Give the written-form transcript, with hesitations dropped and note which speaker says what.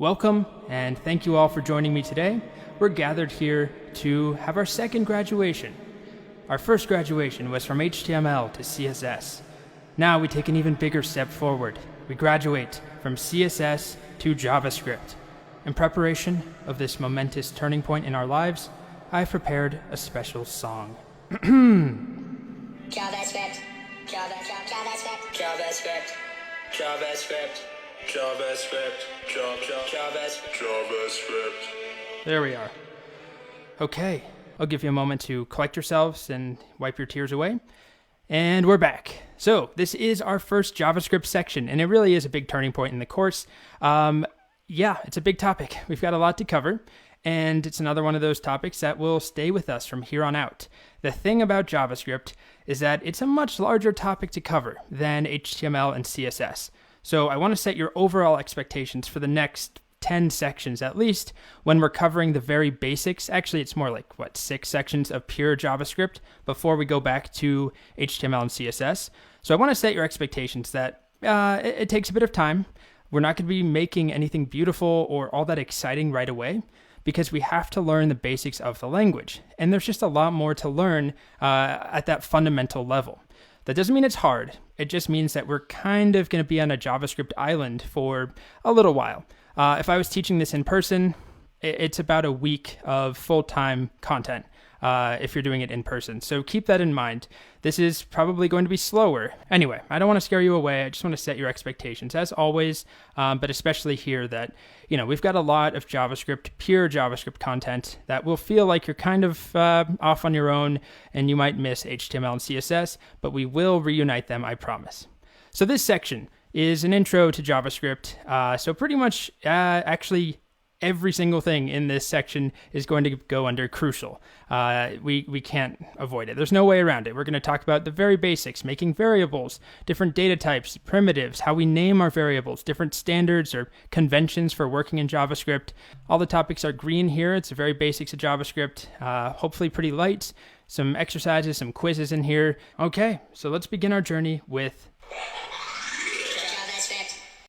Speaker 1: Welcome, and thank you all for joining me today. We're gathered here to have our second graduation. Our first graduation was from HTML to CSS. Now we take an even bigger step forward. We graduate from CSS to JavaScript. In preparation of this momentous turning point in our lives, I've prepared a special song.
Speaker 2: JavaScript, JavaScript, JavaScript, JavaScript, JavaScript.
Speaker 1: There we are. Okay, I'll give you a moment to collect yourselves and wipe your tears away. And we're back. So this is our first JavaScript section, and it really is a big turning point in the course. It's a big topic. We've got a lot to cover, and it's another one of those topics that will stay with us from here on out. The thing about JavaScript is that it's a much larger topic to cover than HTML and CSS. So I want to set your overall expectations for the next 10 sections at least when we're covering the very basics. Actually, it's more like, 6 sections of pure JavaScript before we go back to HTML and CSS. So I want to set your expectations that it takes a bit of time. We're not going to be making anything beautiful or all that exciting right away because we have to learn the basics of the language. And there's just a lot more to learn at that fundamental level. That doesn't mean it's hard. It just means that we're kind of going to be on a JavaScript island for a little while. If I was teaching this in person, it's about a week of full-time content if you're doing it in person. So keep that in mind. This is probably going to be slower. Anyway, I don't want to scare you away. I just want to set your expectations as always, but especially here that, we've got a lot of JavaScript, pure JavaScript content that will feel like you're kind of off on your own and you might miss HTML and CSS, but we will reunite them, I promise. So this section is an intro to JavaScript. So pretty much actually every single thing in this section is going to go under crucial. We can't avoid it. There's no way around it. We're going to talk about the very basics, making variables, different data types, primitives, how we name our variables, different standards or conventions for working in JavaScript. All the topics are green here. It's the very basics of JavaScript. Hopefully pretty light. Some exercises, some quizzes in here. Okay, so let's begin our journey with